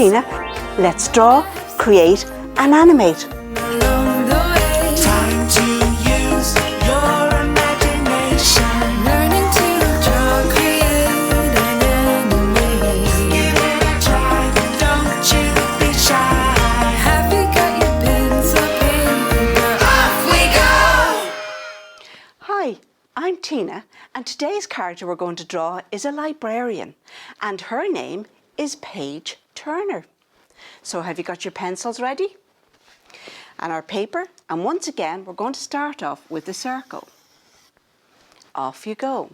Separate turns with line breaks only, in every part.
Tina. Let's draw, create and animate.
Time to use your imagination. Learning to draw, create and animate. Give it a try, don't you be shy. Have you got your pencil, paper? Off we go!
Hi, I'm Tina, and today's character we're going to draw is a librarian, and her name is Paige Turner. So have you got your pencils ready? And our paper, and once again we're going to start off with a circle. Off you go.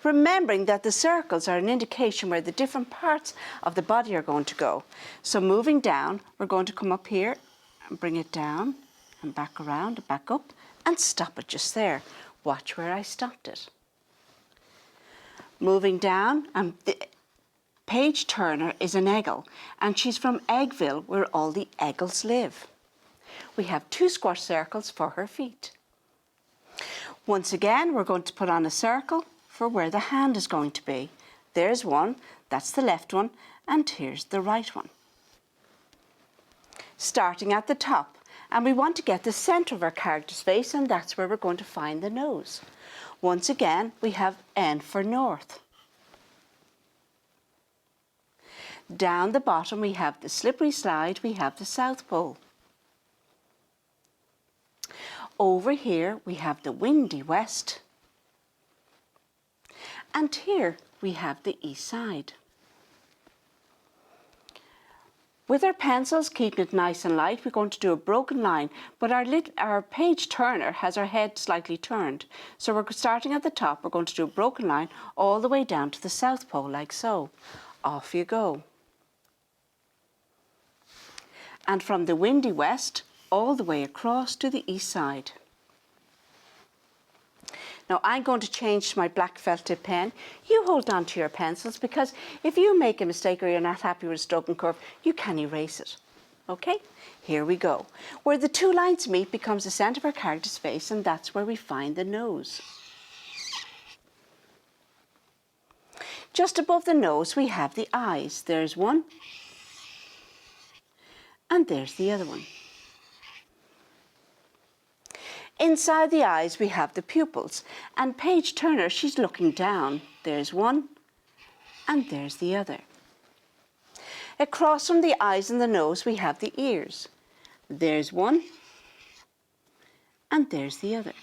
Remembering that the circles are an indication where the different parts of the body are going to go. So moving down, we're going to come up here and bring it down and back around and back up and stop it just there. Watch where I stopped it. Moving down, Paige Turner is an Eggle, and she's from Eggville, where all the Eggles live. We have 2 square circles for her feet. Once again, we're going to put on a circle for where the hand is going to be. There's one, that's the left one, and here's the right one. Starting at the top, and we want to get the centre of our character's face, and that's where we're going to find the nose. Once again, we have N for north. Down the bottom we have the slippery slide, we have the South Pole. Over here we have the windy west. And here we have the east side. With our pencils, keeping it nice and light, we're going to do a broken line, but our Paige Turner has her head slightly turned. So we're starting at the top, we're going to do a broken line all the way down to the South Pole, like so. Off you go. And from the windy west, all the way across to the east side. Now I'm going to change to my black felt tip pen. You hold on to your pencils, because if you make a mistake or you're not happy with a stroke and curve, you can erase it. Okay, here we go. Where the 2 lines meet becomes the centre of our character's face, and that's where we find the nose. Just above the nose we have the eyes. There's one, and there's the other one. Inside the eyes we have the pupils, and Paige Turner, she's looking down. There's one, and there's the other. Across from the eyes and the nose we have the ears. There's one, and there's the other.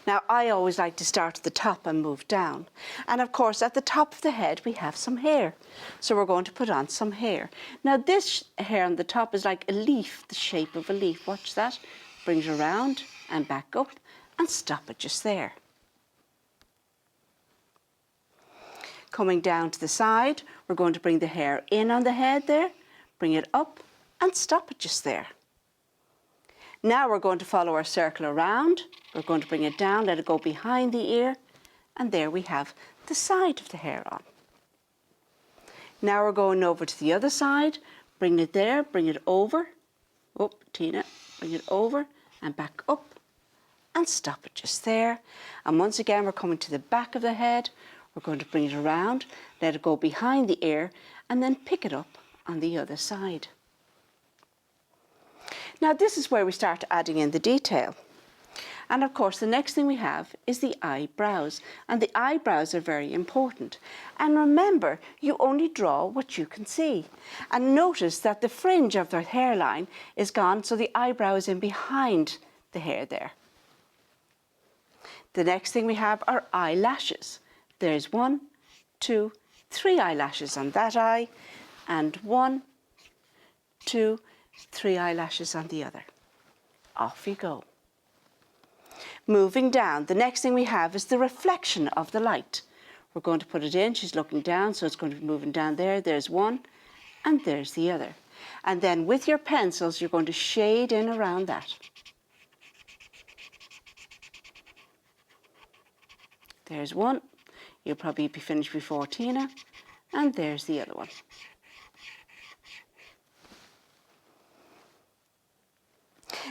Now I always like to start at the top and move down. And of course at the top of the head we have some hair. So we're going to put on some hair. Now this hair on the top is like a leaf, the shape of a leaf. Watch that. Brings around and back up and stop it just there. Coming down to the side, we're going to bring the hair in on the head there, bring it up and stop it just there. Now we're going to follow our circle around. We're going to bring it down, let it go behind the ear, and there we have the side of the hair on. Now we're going over to the other side, bring it there, bring it over. Oh, Tina, bring it over and back up and stop it just there. And once again, we're coming to the back of the head. We're going to bring it around, let it go behind the ear, and then pick it up on the other side. Now this is where we start adding in the detail. And of course the next thing we have is the eyebrows, and the eyebrows are very important. And remember, you only draw what you can see. And notice that the fringe of the hairline is gone, so the eyebrow is in behind the hair there. The next thing we have are eyelashes. There's 1, 2, 3 eyelashes on that eye, and 1, 2, 3 eyelashes on the other. Off you go. Moving down, the next thing we have is the reflection of the light. We're going to put it in. She's looking down, so it's going to be moving down there. There's one, and there's the other. And then with your pencils, you're going to shade in around that. There's one. You'll probably be finished before Tina. And there's the other one.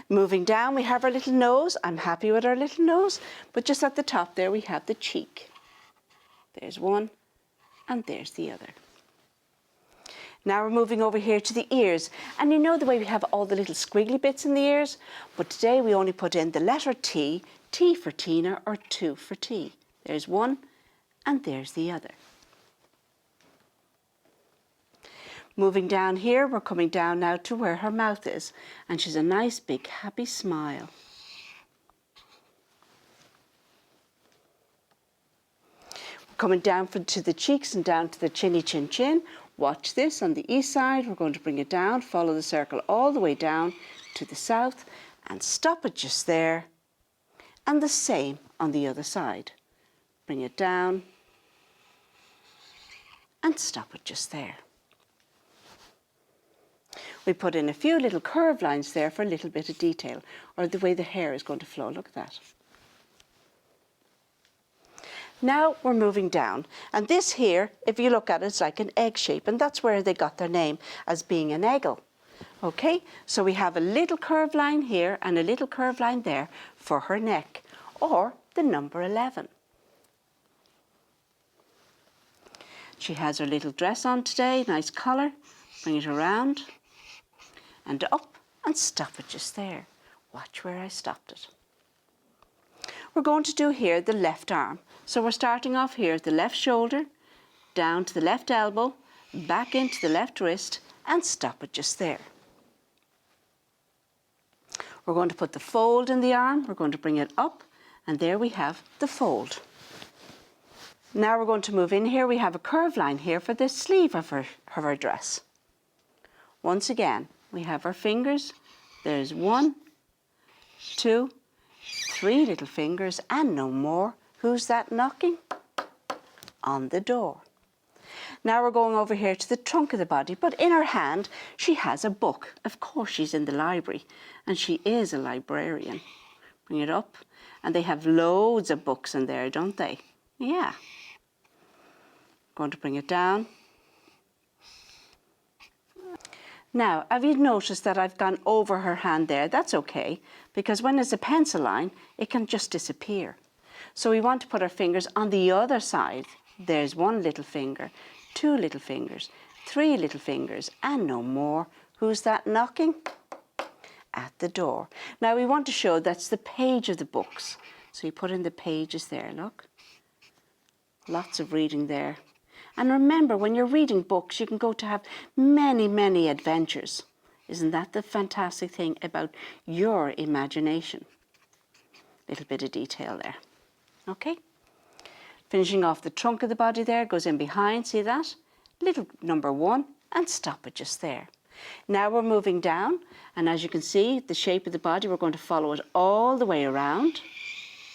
Moving down, we have our little nose. I'm happy with our little nose, but just at the top there we have the cheek. There's one, and there's the other. Now we're moving over here to the ears, and you know the way we have all the little squiggly bits in the ears, but today we only put in the letter T, T for Tina or 2 for T. There's one and there's the other. Moving down here, we're coming down now to where her mouth is, and she's a nice big happy smile. We're coming down to the cheeks and down to the chinny chin chin. Watch this on the east side. We're going to bring it down, follow the circle all the way down to the south and stop it just there. And the same on the other side. Bring it down and stop it just there. We put in a few little curved lines there for a little bit of detail, or the way the hair is going to flow. Look at that. Now we're moving down, and this here, if you look at it, it's like an egg shape, and that's where they got their name, as being an eggle. Okay, so we have a little curved line here and a little curved line there for her neck, or the number 11. She has her little dress on today, nice collar. Bring it around and up and stop it just there. Watch where I stopped it. We're going to do here the left arm. So we're starting off here at the left shoulder, down to the left elbow, back into the left wrist and stop it just there. We're going to put the fold in the arm, we're going to bring it up, and there we have the fold. Now we're going to move in here. We have a curved line here for the sleeve of her dress. Once again, we have our fingers. There's 1, 2, 3 little fingers and no more. Who's that knocking? On the door. Now we're going over here to the trunk of the body, but in her hand she has a book. Of course she's in the library and she is a librarian. Bring it up, and they have loads of books in there, don't they? Yeah. Going to bring it down. Now, have you noticed that I've gone over her hand there? That's okay, because when there's a pencil line, it can just disappear. So we want to put our fingers on the other side. There's 1 little finger, 2 little fingers, 3 little fingers, and no more. Who's that knocking? At the door. Now we want to show that's the page of the books. So you put in the pages there, look. Lots of reading there. And remember, when you're reading books, you can go to have many, many adventures. Isn't that the fantastic thing about your imagination? Little bit of detail there. Okay. Finishing off the trunk of the body there, goes in behind, see that? Little number 1, and stop it just there. Now we're moving down, and as you can see, the shape of the body, we're going to follow it all the way around.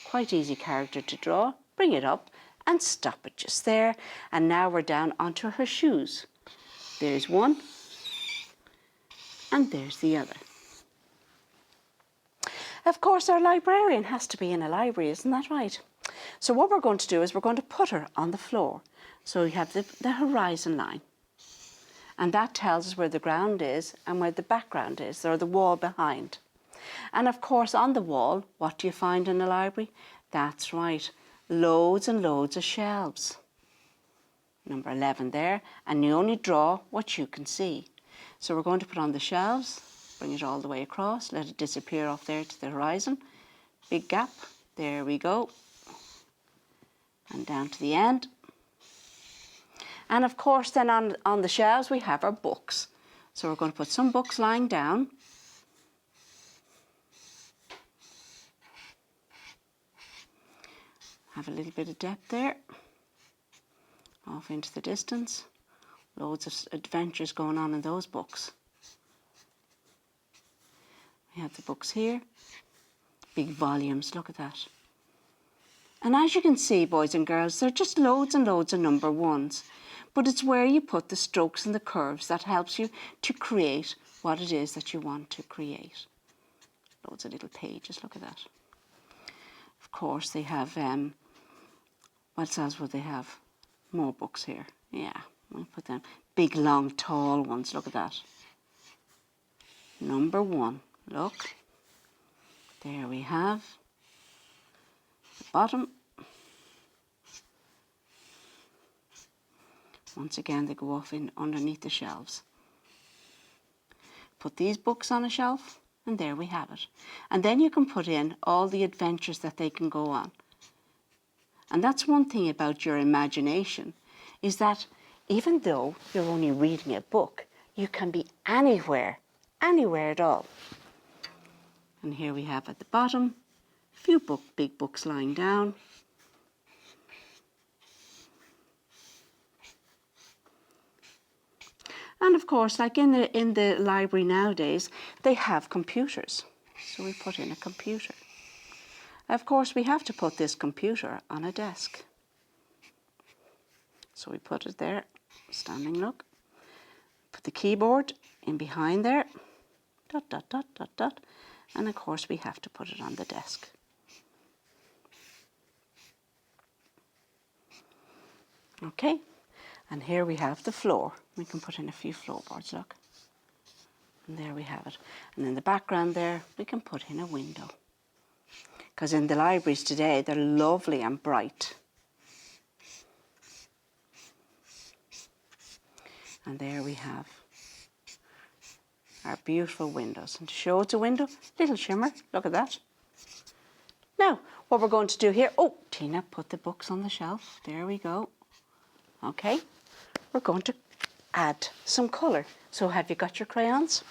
Quite easy character to draw. Bring it up and stop it just there. And now we're down onto her shoes. There's 1, and there's the other. Of course, our librarian has to be in a library, isn't that right? So what we're going to do is we're going to put her on the floor. So we have the horizon line. And that tells us where the ground is and where the background is, or the wall behind. And of course, on the wall, what do you find in a library? That's right, loads and loads of shelves. Number 11 there, and you only draw what you can see. So we're going to put on the shelves, bring it all the way across, let it disappear off there to the horizon. Big gap, there we go. And down to the end. And of course then on the shelves we have our books. So we're going to put some books lying down. Have a little bit of depth there. Off into the distance. Loads of adventures going on in those books. We have the books here. Big volumes, look at that. And as you can see, boys and girls, they're just loads and loads of number 1s. But it's where you put the strokes and the curves that helps you to create what it is that you want to create. Loads of little pages, look at that. Of course, they have, what else would they have? More books here. Yeah, we'll put them. Big, long, tall ones, look at that. Number 1, look. There we have the bottom. Once again, they go off in underneath the shelves. Put these books on a shelf, and there we have it. And then you can put in all the adventures that they can go on. And that's one thing about your imagination, is that even though you're only reading a book, you can be anywhere at all. And here we have at the bottom, a few big books lying down. And of course, like in the library nowadays, they have computers. So we put in a computer. Of course, we have to put this computer on a desk. So we put it there, standing look. Put the keyboard in behind there, dot, dot, dot, dot, dot. And of course, we have to put it on the desk. Okay, and here we have the floor. We can put in a few floorboards, look. And there we have it. And in the background there, we can put in a window. Because in the libraries today, they're lovely and bright. And there we have our beautiful windows. And to show it's a window, little shimmer, look at that. Now, what we're going to do here, oh, Tina, put the books on the shelf. There we go. Okay, we're going to add some colour. So have you got your crayons?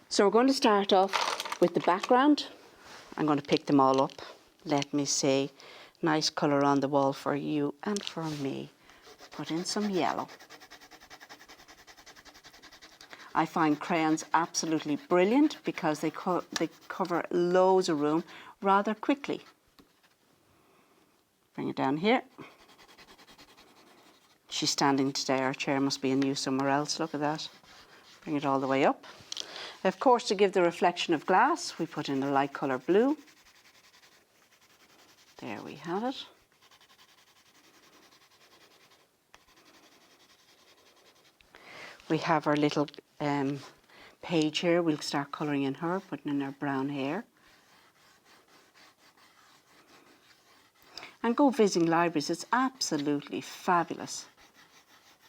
So we're going to start off with the background. I'm going to pick them all up. Let me see. Nice colour on the wall for you and for me. Put in some yellow. I find crayons absolutely brilliant because they cover loads of room rather quickly. Bring it down here. She's standing today. Our chair must be in use somewhere else. Look at that. Bring it all the way up. Of course, to give the reflection of glass, we put in a light colour blue. There we have it. We have our little Paige here. We'll start colouring in her, putting in her brown hair. And go visiting libraries. It's absolutely fabulous.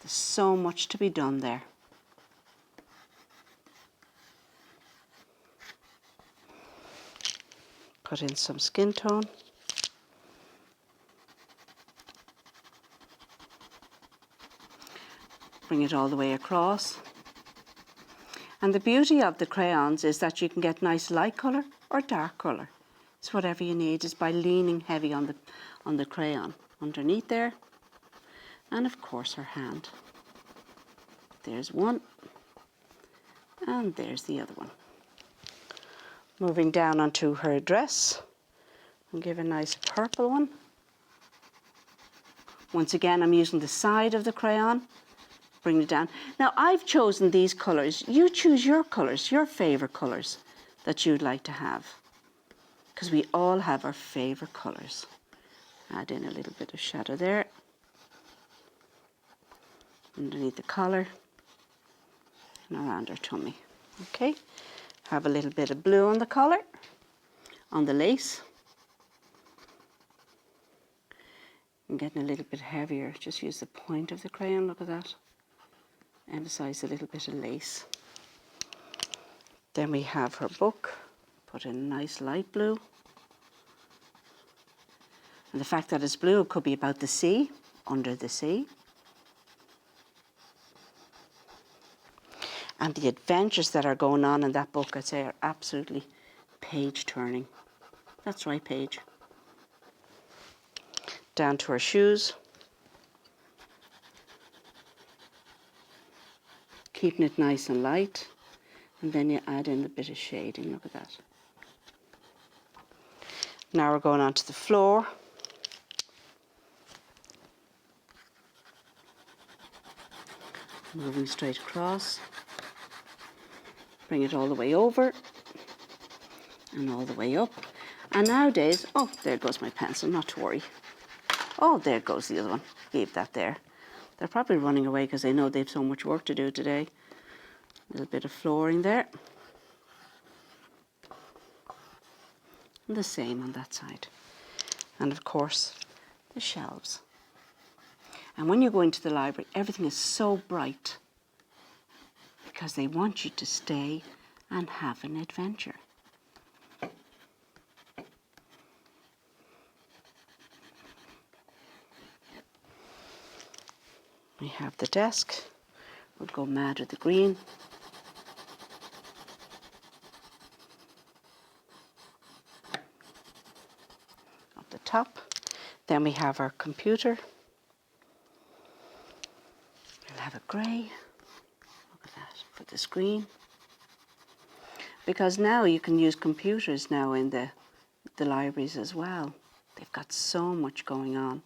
There's so much to be done there. Put in some skin tone. Bring it all the way across. And the beauty of the crayons is that you can get nice light colour or dark colour. So whatever you need is by leaning heavy on the crayon underneath there. And of course her hand. There's one. And there's the other one. Moving down onto her dress. And give a nice purple one. Once again, I'm using the side of the crayon. Bring it down. Now I've chosen these colours. You choose your colours, your favourite colours that you'd like to have. Because we all have our favourite colours. Add in a little bit of shadow there. Underneath the collar. And around her tummy. Okay. Have a little bit of blue on the collar. On the lace. I'm getting a little bit heavier. Just use the point of the crayon. Look at that. Emphasize a little bit of lace. Then we have her book. Put in a nice light blue. And the fact that it's blue, it could be about the sea, under the sea. And the adventures that are going on in that book, I'd say, are absolutely page turning. That's right, Paige. Down to her shoes. Keeping it nice and light. And then you add in a bit of shading. Look at that. Now we're going on to the floor. Moving straight across. Bring it all the way over. And all the way up. And nowadays, oh, there goes my pencil, not to worry. Oh, there goes the other one. Leave that there. They're probably running away because they know they have so much work to do today. A little bit of flooring there. And the same on that side. And of course, the shelves. And when you go into the library, everything is so bright because they want you to stay and have an adventure. We have the desk. We'll go mad with the green. Up the top. Then we have our computer. We'll have a grey. Look at that for the screen. Because now you can use computers now in the libraries as well. They've got so much going on.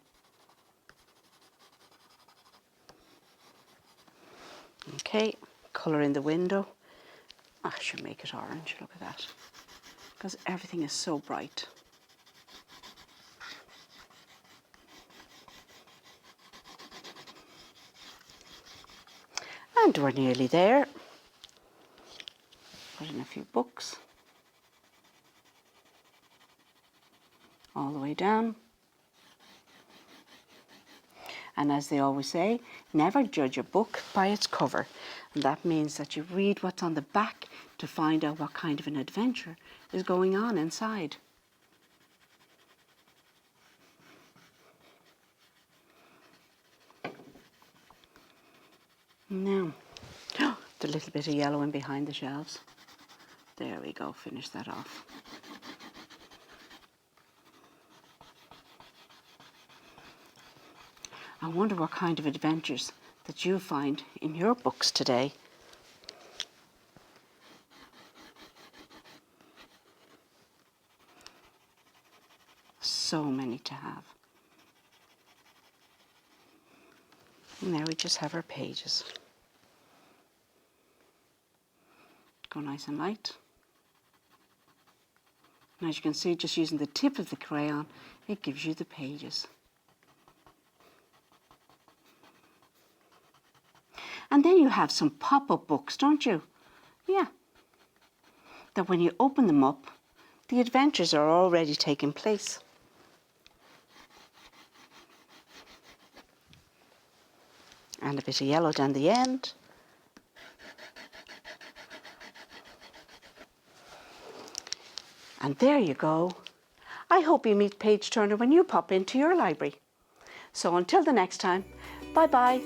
Okay, colour in the window. I should make it orange, look at that. Because everything is so bright. And we're nearly there. Put in a few books. All the way down. And as they always say, never judge a book by its cover. And that means that you read what's on the back to find out what kind of an adventure is going on inside. Now, the little bit of yellow in behind the shelves. There we go, finish that off. I wonder what kind of adventures that you find in your books today. So many to have. And there we just have our pages. Go nice and light. And as you can see, just using the tip of the crayon, it gives you the pages. And then you have some pop-up books, don't you? Yeah. That when you open them up, the adventures are already taking place. And a bit of yellow down the end. And there you go. I hope you meet Paige Turner when you pop into your library. So until the next time, bye-bye.